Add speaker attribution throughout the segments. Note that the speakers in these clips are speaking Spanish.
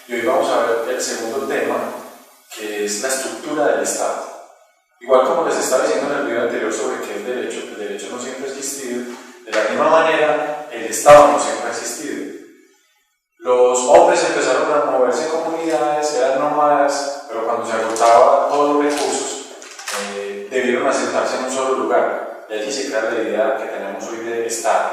Speaker 1: Y hoy vamos a ver el segundo tema, que es la estructura del Estado. Igual como les estaba diciendo en el video anterior sobre qué es derecho, el derecho no siempre ha existido, de la misma manera el Estado no siempre ha existido. Los hombres empezaron a moverse en comunidades, eran nómadas, pero cuando se agotaban todos los recursos, debieron asentarse en un solo lugar. Y allí se crea la idea que tenemos hoy de Estado.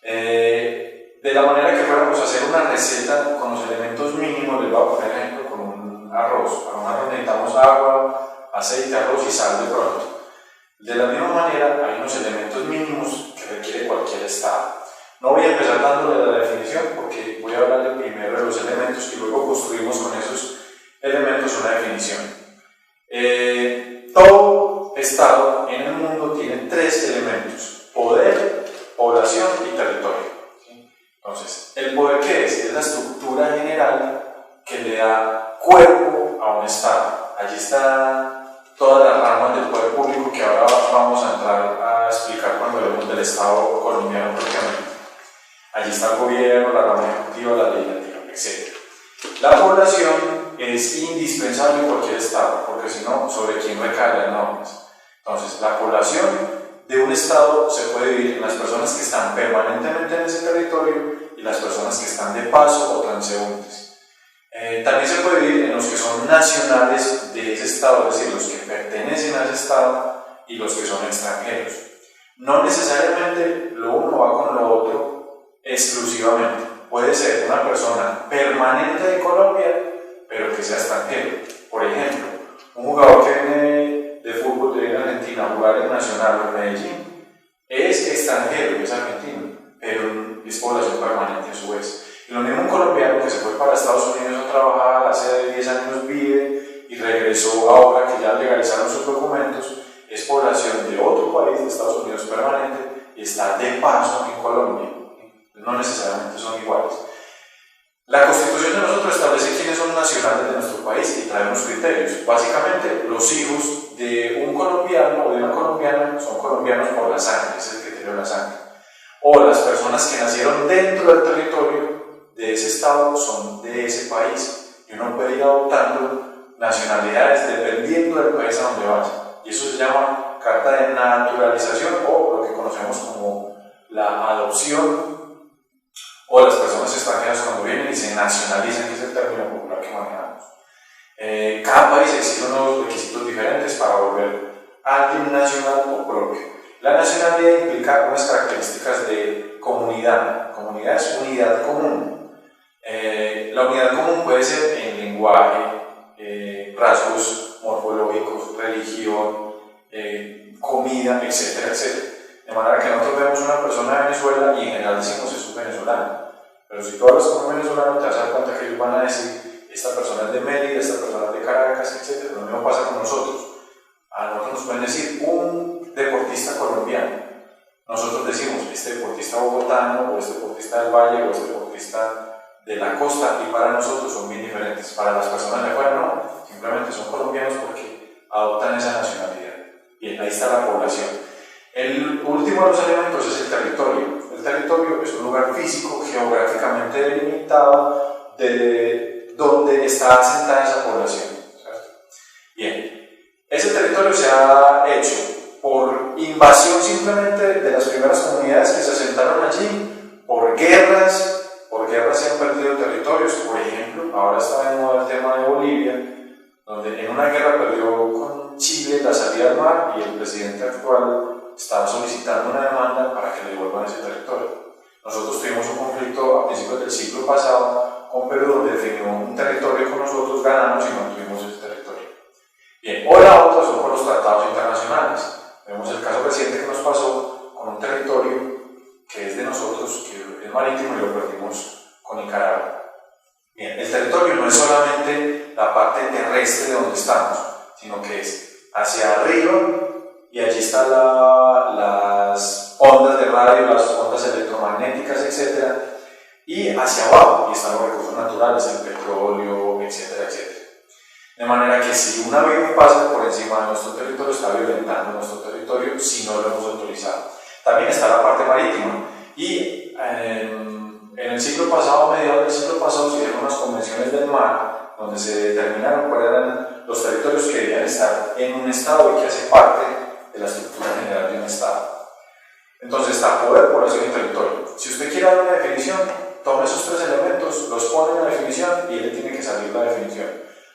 Speaker 1: De la manera que fuéramos a hacer una receta con los elementos mínimos, les voy a poner ejemplo con un arroz. Para un arroz necesitamos agua, aceite, arroz y sal de pronto. De la misma manera, hay unos elementos mínimos que requiere cualquier Estado. No voy a empezar dándole la definición porque voy a hablarle primero de los elementos y luego construimos con esos elementos una definición. Todo Estado en el mundo tiene tres elementos: poder, población y territorio. Entonces, ¿el poder qué es? Es la estructura general que le da cuerpo a un Estado. Allí está todas las ramas del poder público que ahora vamos a entrar a explicar cuando hablemos del Estado colombiano propiamente. Allí está el gobierno, la rama ejecutiva, la legislativa, etc. La población es indispensable en cualquier Estado, porque si no, ¿sobre quién recaen las normas? Entonces, la población de un Estado se puede dividir en las personas que están permanentemente en ese territorio y las personas que están de paso o transeúntes. También se puede dividir en los que son nacionales de ese Estado, es decir, los que pertenecen a ese Estado y los que son extranjeros. No necesariamente lo uno va con lo otro exclusivamente. Puede ser una persona permanente de Colombia, pero que sea extranjero. Por ejemplo, un jugador que viene de fútbol, viene a Argentina a jugar en Nacional o en Medellín, es extranjero, es argentino, pero es población permanente a su vez. Y lo mismo un colombiano que se fue para Estados Unidos a trabajar, hace 10 años vive y regresó ahora que ya legalizaron sus documentos, es población de otro país, de Estados Unidos permanente, y está de paso en Colombia. No necesariamente son iguales. La Constitución de nosotros establece quiénes son nacionales de nuestro país y trae unos criterios. Básicamente, los hijos de un colombiano o de una colombiana son colombianos por la sangre, ese es el criterio de la sangre. O las personas que nacieron dentro del territorio de ese Estado son de ese país. Y uno puede ir adoptando nacionalidades dependiendo del país a donde vaya. Y eso se llama carta de naturalización o lo que conocemos como la adopción, o las personas extranjeras cuando vienen y se nacionalizan, que es el término popular que manejamos. Cada país exige unos requisitos diferentes para volver a alguien nacional o propio. La nacionalidad implica unas características de comunidad. Comunidad es unidad común. La unidad común puede ser en lenguaje, rasgos morfológicos, religión, comida, etcétera, etcétera. De manera que nosotros vemos una persona de Venezuela y en general decimos es un venezolano. Pero si tú hablas con un venezolano te vas a dar cuenta que ellos van a decir esta persona es de Mérida, esta persona es de Caracas, etc. Lo mismo pasa con nosotros. A nosotros nos pueden decir un deportista colombiano. Nosotros decimos este deportista bogotano, o este deportista del Valle, o este deportista de la costa, y para nosotros son bien diferentes. Para las personas de afuera no, simplemente son colombianos porque adoptan esa nacionalidad. Bien, ahí está la población. El último de los elementos es el territorio. El territorio es un lugar físico, geográficamente delimitado, de donde está asentada esa población. ¿Cierto? Bien, ese territorio se ha hecho por invasión simplemente de las primeras comunidades que se asentaron allí, por guerras se han perdido territorios. Por ejemplo, ahora está de moda el tema de Bolivia, donde en una guerra perdió con Chile la salida al mar y el presidente actual estaba solicitando una demanda para que le devuelvan ese territorio. Nosotros tuvimos un conflicto a principios del siglo pasado con Perú, donde definió un territorio con nosotros, ganamos y mantuvimos ese territorio. Bien, o la otra son por los tratados internacionales. Vemos el caso reciente que nos pasó con un territorio que es de nosotros, que es marítimo, y lo perdimos con Nicaragua. Bien, el territorio no es solamente la parte terrestre de donde estamos, sino que es hacia arriba, y allí están las ondas de radio, las ondas electromagnéticas, etc. Y hacia abajo, y están los recursos naturales, el petróleo, etcétera, etcétera. De manera que si un avión pasa por encima de nuestro territorio, está violentando nuestro territorio si no lo hemos autorizado. También está la parte marítima. Y en el siglo pasado, a mediados del siglo pasado, se hicieron unas convenciones del mar tomar, donde se determinaron cuáles eran los territorios que debían estar en un Estado y que hacen parte de la estructura general de un Estado. Entonces está poder, población y territorio. Si usted quiere dar una definición, tome esos tres elementos, los pone en la definición y le tiene que salir la definición.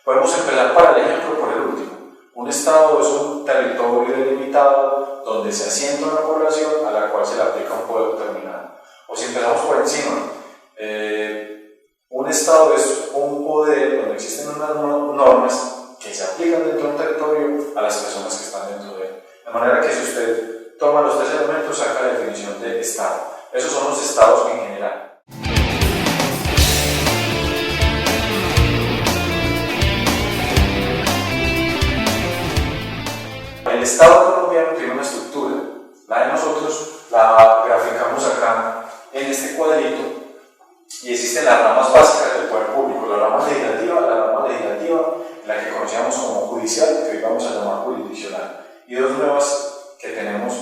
Speaker 1: Podemos empezar para el ejemplo por el último. Un Estado es un territorio delimitado donde se asienta una población a la cual se le aplica un poder determinado. O si empezamos por encima, un Estado es un poder donde existen unas normas que se aplican dentro de un territorio a las personas que están dentro de él. De manera que si usted toma los tres elementos, saca la definición de Estado. Esos son los estados en general. El Estado colombiano tiene una estructura. La de nosotros la graficamos acá en este cuadrito y existen las ramas básicas del poder público, la rama legislativa, la que conocíamos como judicial, que hoy vamos a llamar jurisdiccional, y dos nuevas que tenemos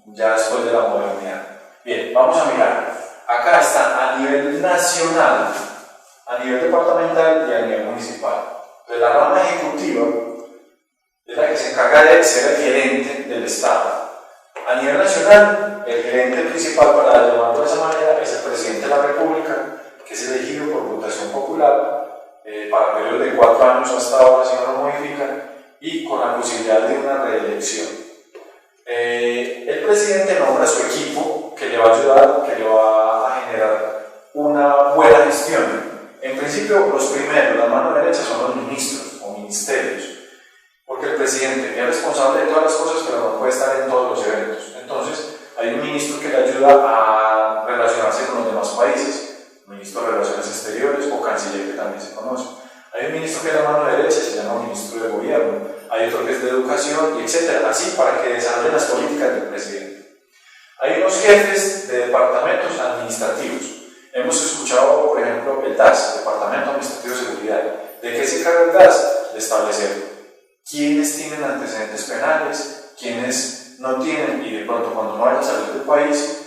Speaker 1: ya después de la modernidad. Bien, vamos a mirar. Acá está a nivel nacional, a nivel departamental y a nivel municipal. Entonces, la rama ejecutiva es la que se encarga de ser el gerente del Estado. A nivel nacional, el gerente principal, para llamarlo de esa manera, es el presidente de la República, que es elegido por votación popular para periodos de 4 años hasta ahora, si no lo modifican, y con la posibilidad de una reelección. El presidente nombra a su equipo que le va a ayudar, que le va a generar una buena gestión. En principio, los primeros, la mano derecha, son los ministros o ministerios, porque el presidente es responsable de todas las cosas, pero no puede estar en todos los eventos. Entonces, hay un ministro que le ayuda a relacionarse con los demás países, ministro de Relaciones Exteriores o canciller, que también se conoce. Hay un ministro que es la mano derecha, se llama ministro de Gobierno. Hay otro que es de Educación, y etc. Así para que desarrollen las políticas del presidente. Hay unos jefes de departamentos administrativos. Hemos escuchado, por ejemplo, el DAS, Departamento Administrativo de Seguridad. ¿De qué se encarga el DAS? De establecer quiénes tienen antecedentes penales, quiénes no tienen, y de pronto cuando no vayan a salir del país,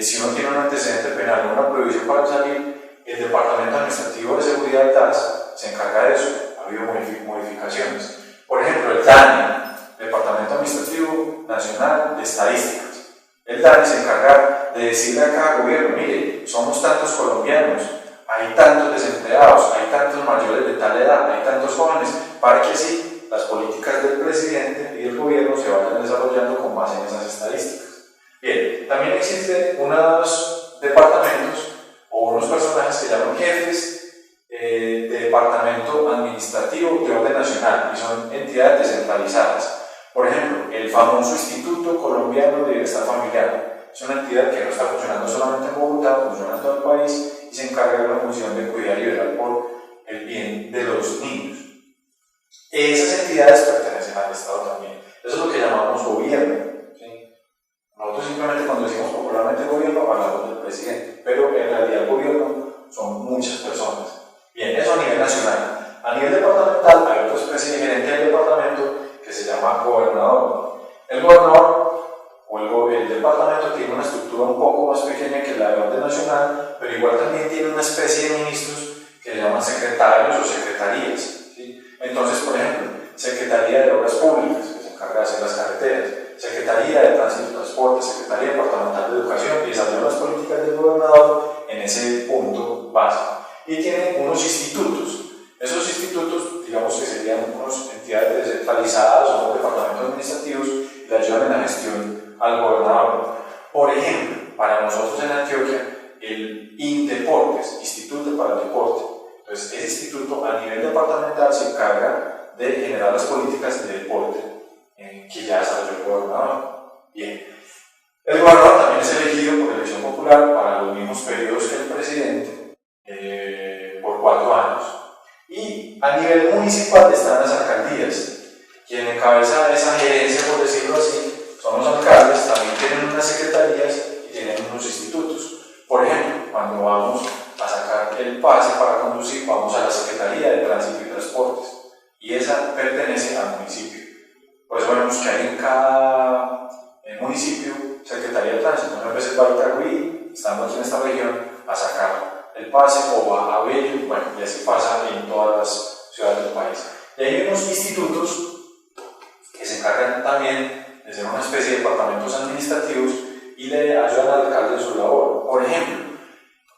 Speaker 1: si uno tiene un antecedente penal o una prohibición para salir, el Departamento Administrativo de Seguridad DAS se encarga de eso. Ha habido modificaciones. Por ejemplo, el DANE, Departamento Administrativo Nacional de Estadísticas. El DANE se encarga de decirle a cada gobierno: mire, somos tantos colombianos, hay tantos desempleados, hay tantos mayores de tal edad, hay tantos jóvenes, para que así las políticas del presidente y del gobierno se vayan desarrollando con base en esas estadísticas. Bien, también existen unos departamentos o unos personajes que llaman jefes de departamento administrativo de orden nacional, y son entidades descentralizadas. Por ejemplo, el famoso Instituto Colombiano de Bienestar Familiar es una entidad que no está funcionando solamente en Bogotá, funciona en todo el país y se encarga de una función de cuidar y velar por el bien de los niños. Esas entidades pertenecen al Estado también. Eso es lo que llamamos gobierno. ¿Sí? Nosotros simplemente, cuando decimos popularmente gobierno, hablamos del presidente, pero en realidad el gobierno son muchas personas. Bien, eso a nivel nacional. A nivel departamental hay otra especie de gerente del departamento que se llama gobernador. El gobernador o el departamento tiene una estructura un poco más pequeña que la de orden nacional, pero igual también tiene una especie de ministros que se llaman secretarios o secretarías. ¿Sí? Entonces, por ejemplo, Secretaría de Obras Públicas, que se encarga de hacer las carreteras, Secretaría de Tránsito y Transporte, Secretaría Departamental de Educación, y desarrollan las políticas del gobernador en ese punto básico. Y tienen unos institutos. Esos institutos, digamos que serían unas entidades descentralizadas o unos departamentos administrativos que le ayudan en la gestión al gobernador. Por ejemplo, para nosotros en Antioquia, el INDEPORTES, Instituto para el Deporte. Entonces, ese instituto a nivel departamental se encarga de generar las políticas de deporte que ya desarrolló el gobernador. Bien. El gobernador también es elegido por elección popular para los mismos periodos que el presidente, por 4 años. Y a nivel municipal están las alcaldías. Quien encabeza esa gerencia, por decirlo así, son los alcaldes. También tienen unas secretarías y tienen unos institutos. Por ejemplo, cuando vamos a sacar el pase para conducir, vamos a la Secretaría de Tránsito y Transportes, y esa pertenece al municipio. Por eso vemos que hay en cada municipio Secretaría de Tránsito. Muchas veces va a Itagüí, estando aquí en esta región, a sacar el pase, o va a Bello. Bueno, y así pasa en todas las ciudades del país. Y hay unos institutos que se encargan también de ser una especie de departamentos administrativos y le ayudan al alcalde en su labor. Por ejemplo,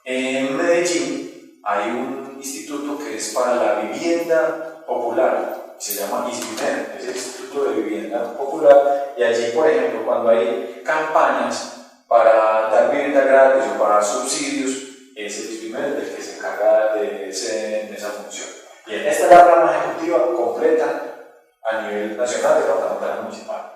Speaker 1: en Medellín hay un instituto que es para la vivienda popular, se llama ISVIMED, es el Instituto de Vivienda Popular, y allí, por ejemplo, cuando hay campañas para dar vivienda gratis o para dar subsidios, es el ISVIMED el que se encarga de esa función. Bien, esta es la rama ejecutiva completa a nivel nacional, departamental y municipal.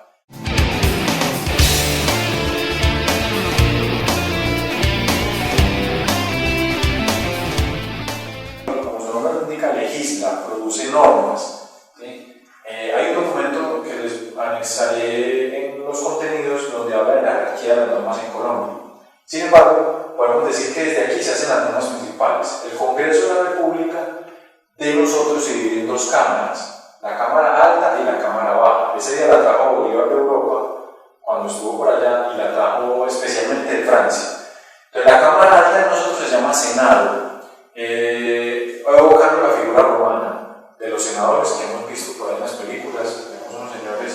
Speaker 1: Como su nombre lo indica, legisla, produce normas. ¿Sí? Hay un documento que les anexaré en los contenidos donde habla de la jerarquía de las normas en Colombia. Sin embargo, podemos decir que desde aquí se hacen las normas principales. El Congreso de la República de nosotros se divide en dos cámaras, la Cámara Alta y la Cámara Baja. Ese día la trajo Bolívar de Europa cuando estuvo por allá y la trajo especialmente de Francia. Entonces la Cámara Alta de nosotros se llama Senado, evocando la figura romana de los senadores que hemos visto por ahí en las películas. Tenemos unos señores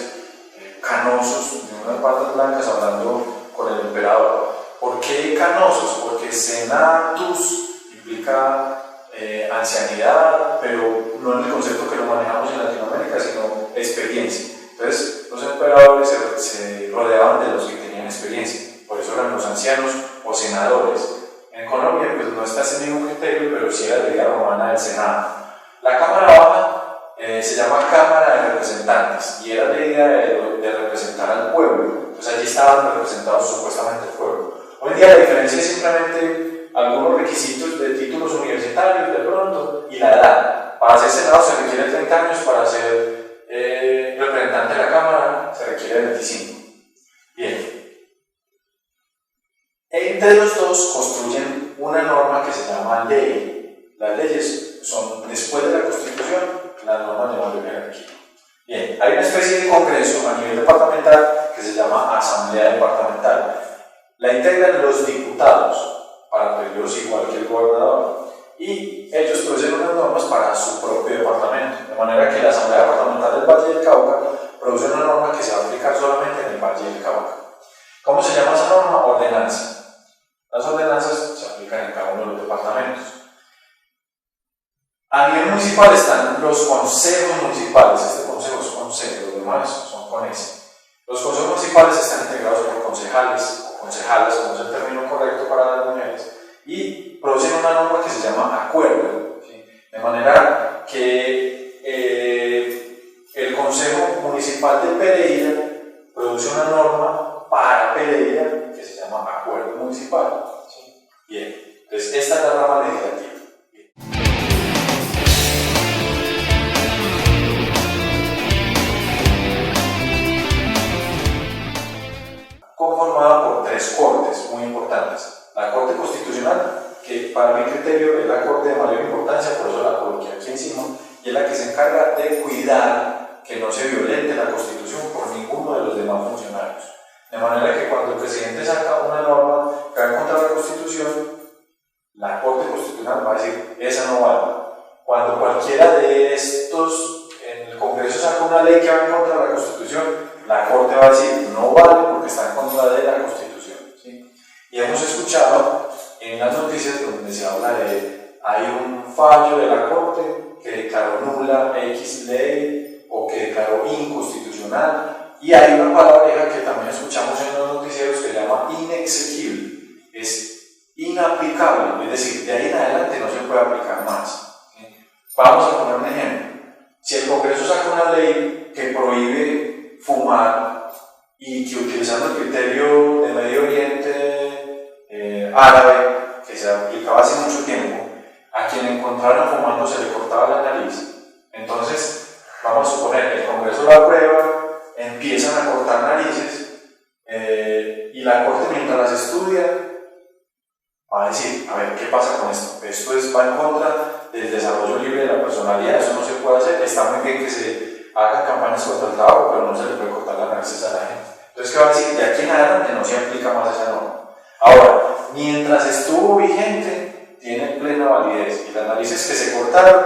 Speaker 1: canosos de unas patas blancas hablando con el emperador. ¿Por qué canosos? Porque senatus implica ancianidad, pero no en el concepto que lo manejamos en Latinoamérica, sino experiencia. Entonces, los emperadores se rodeaban de los que tenían experiencia, por eso eran los ancianos o senadores. En Colombia, pues no está ese mismo criterio, pero sí era la idea romana del Senado. La Cámara Baja se llama Cámara de Representantes y era la idea de representar al pueblo. Entonces, allí estaban representados supuestamente el pueblo. Hoy en día la diferencia es simplemente algunos requisitos de títulos universitarios de pronto y la edad. Para ser senado se requiere 30 años, para ser representante de la Cámara se requiere 25. Bien. Entre los dos construyen una norma que se llama ley. Las leyes son, después de la Constitución, las normas de mayor jerarquía. Bien, hay una especie de congreso a nivel departamental que se llama Asamblea Departamental. La integran los diputados para periodos igual que el gobernador y ellos producen unas normas para su propio departamento, de manera que la Asamblea Departamental del Valle del Cauca produce una norma que se va a aplicar solamente en el Valle del Cauca. ¿Cómo se llama esa norma? Ordenanza. Las ordenanzas se aplican en cada uno de los departamentos. A nivel municipal están los consejos municipales. Este consejo es consejo, los demás son con ese. Los consejos municipales están integrados por concejales o concejalas, como es el término correcto para las mujeres, y producen una norma que se llama acuerdo, ¿sí? De manera que el Consejo Municipal de Pereira produce una norma para Pereira que se llama acuerdo municipal, ¿sí? Bien, entonces esta es la rama legislativa. Conformada por tres cortes muy importantes. La Corte Constitucional, que para mi criterio es la corte de mayor importancia, por eso la coloqué aquí encima, y es la que se encarga de cuidar que no se violente la Constitución por ninguno de los demás funcionarios. De manera que cuando el presidente saca una norma que va contra la Constitución, la Corte Constitucional va a decir, esa no vale. Cuando cualquiera de estos en el Congreso saca una ley que va en contra de la Constitución, la Corte va a decir, no vale porque está en contra de la Constitución, ¿sí? Y hemos escuchado en las noticias donde se habla de, hay un fallo de la Corte que declaró nula X ley o que declaró inconstitucional, y hay una palabreja que también escuchamos en los noticieros que se llama inexequible, es inaplicable, es decir, de ahí en adelante no se puede aplicar más, ¿sí? Vamos a poner un ejemplo. Si el Congreso saca una ley que prohíbe fumar y que utilizando el criterio de Medio Oriente árabe que se aplicaba hace mucho tiempo, a quien encontraran fumando se le cortaba la nariz, entonces vamos a suponer que el Congreso lo aprueba, empiezan a cortar narices y la Corte mientras las estudia va a decir, a ver, ¿qué pasa con esto? Esto va en contra del desarrollo libre de la personalidad, eso no se puede hacer, está muy bien que se hagan campañas contra el tabaco, pero no se le puede cortar las narices a la gente. Entonces, ¿qué va a decir? De aquí en adelante no se aplica más esa norma. Ahora, mientras estuvo vigente, tienen plena validez y las narices que se cortaron,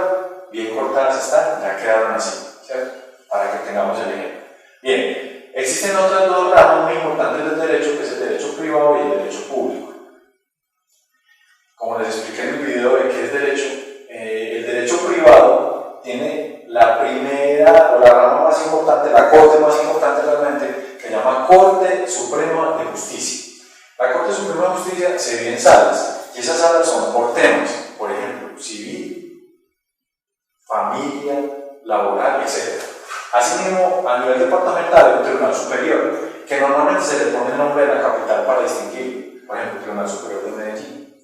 Speaker 1: bien cortadas están, ya quedaron así, ¿cierto? Para que tengamos el ejemplo. Bien, existen otras dos ramas muy importantes del derecho, que es el derecho privado y el derecho público. Como les expliqué en el video de qué es derecho, el derecho privado tiene la primera o la rama más importante, la corte más importante realmente, que se llama Corte Suprema de Justicia. La Corte Suprema de Justicia se divide en salas, y esas salas son por temas, por ejemplo, civil, familia, laboral, etc. Asimismo, a nivel departamental hay un tribunal superior, que normalmente se le pone el nombre de la capital para distinguirlo, por ejemplo, el Tribunal Superior de Medellín.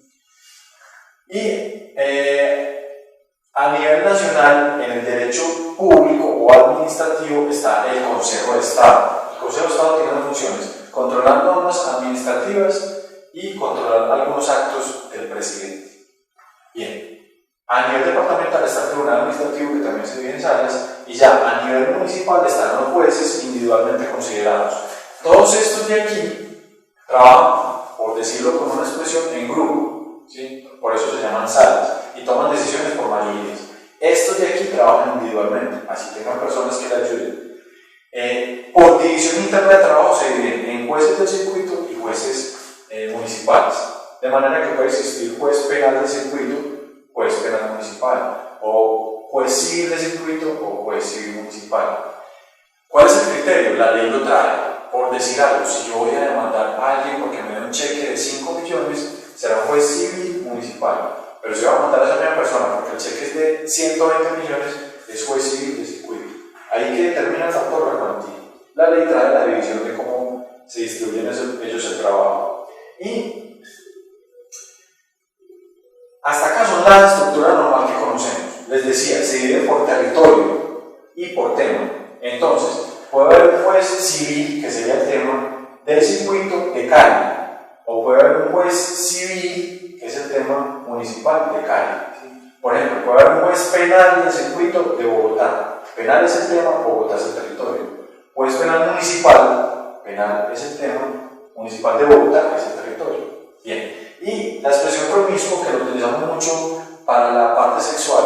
Speaker 1: Y a nivel nacional, en el derecho público o administrativo está el Consejo de Estado. El Consejo de Estado tiene dos funciones: controlar normas administrativas y controlar algunos actos del presidente. Bien, a nivel departamental está el Tribunal Administrativo, que también se divide en salas, y ya a nivel municipal están los jueces individualmente considerados. Todos estos de aquí trabajan, por decirlo con una expresión, en grupo, ¿sí? Por eso se llaman salas, y toman decisiones por mayorías. Estos de aquí trabajan individualmente, así tengan personas que le ayuden. Por división interna de trabajo se dividen en jueces del circuito y jueces municipales, de manera que puede existir juez penal del circuito, juez penal municipal, o juez civil del circuito o juez civil municipal. ¿Cuál es el criterio? La ley lo trae. Por decir algo, si yo voy a demandar a alguien porque me da un cheque de 5 millones, será un juez civil municipal. Pero si voy a mandar a esa misma persona porque el cheque es de 120 millones, es juez civil de circuito. Ahí que determina el factor la cuantía. La ley trae la división de cómo se distribuyen ellos el trabajo. Y hasta acá son la estructura normal que conocemos. Les decía, se divide por territorio y por tema. Entonces, puede haber un juez civil, que sería el tema del circuito de Cali, o puede haber un juez civil, que es el tema municipal de Cali. ¿Sí? Por ejemplo, puede haber un juez penal del circuito de Bogotá. Penal es el tema, Bogotá es el territorio. Juez penal municipal, penal es el tema, municipal de Bogotá es el territorio. Bien, y la expresión promiscuo, que lo utilizamos mucho para la parte sexual,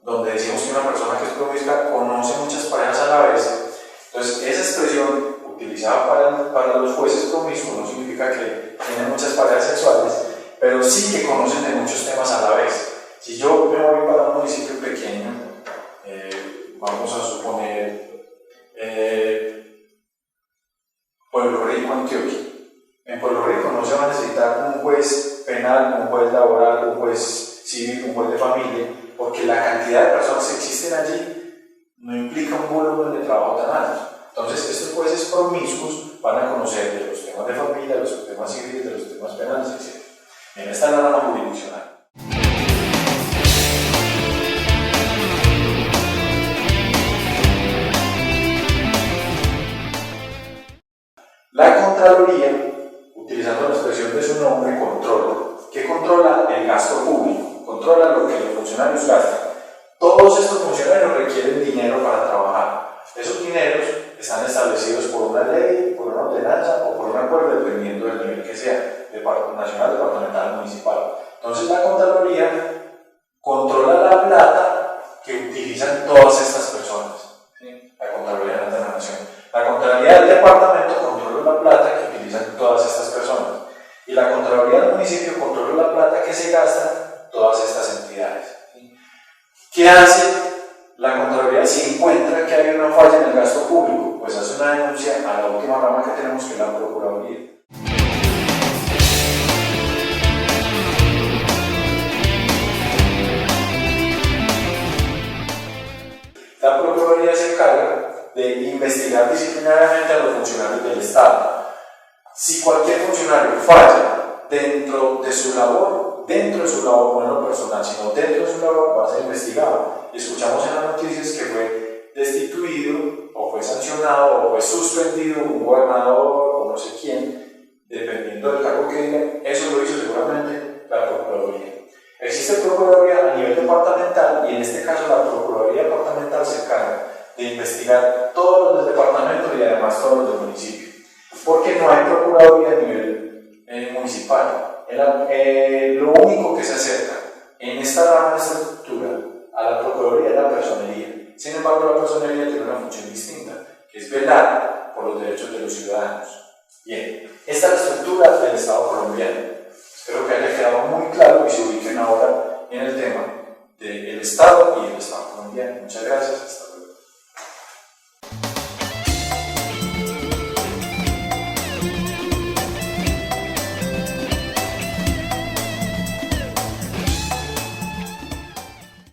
Speaker 1: donde decimos que una persona que es promiscua conoce muchas parejas a la vez. Entonces, esa expresión utilizada para los jueces promiscuos no significa que tienen muchas parejas sexuales, pero sí que conocen de muchos temas a la vez. Si yo me voy para un municipio pequeño, vamos a suponer Pueblo Rico, Antioquia. En Pueblo Rico no se va a necesitar un juez penal, un juez laboral, un juez civil, un juez de familia, porque la cantidad de personas que existen allí no implica un volumen de trabajo tan alto. Entonces, estos jueces promiscuos van a conocer de los temas de familia, de los temas civiles, de los temas penales, etc. Bien, esta es la rama jurisdiccional. La Contraloría, utilizando la expresión de su nombre, controla. ¿Qué controla? El gasto público. Controla lo que los funcionarios gastan. Todos estos funcionarios requieren dinero para trabajar. Esos dineros están establecidos por una ley, por una ordenanza o por un acuerdo, dependiendo del nivel que sea, nacional, departamental, municipal. Entonces la Contraloría controla la plata que utilizan todas estas personas. ¿Sí? La Contraloría de la Nación. La Contraloría del departamento controla la plata que utilizan todas estas personas. Y la Contraloría del municipio controla la plata que se gastan todas estas entidades. ¿Sí? ¿Qué hace la Contraloría si encuentra que hay una falla en el gasto público? Pues hace una denuncia a la última rama que tenemos, que es la Procuraduría. La Procuraduría se encarga de investigar disciplinariamente a los funcionarios del Estado. Si cualquier funcionario falla dentro de su labor, no en lo personal, sino dentro de su labor, va a ser investigado. Escuchamos en las noticias que fue destituido, o fue sancionado, o fue suspendido un gobernador, o no sé quién, dependiendo del cargo que diga. Eso lo hizo seguramente la Procuraduría. Existe Procuraduría a nivel departamental, y en este caso la Procuraduría departamental se encarga de investigar todos los del departamento y además todos los del municipio. Porque no hay Procuraduría a nivel municipal. Lo único que se acerca en esta rama de esta estructura a la Procuraduría es la personería. Sin embargo, la personería tiene una función distinta, que es velar por los derechos de los ciudadanos. Bien, esta es la estructura del Estado colombiano. Espero que haya quedado muy claro y se ubiquen ahora en el tema del Estado y del Estado colombiano. Muchas gracias. Hasta luego.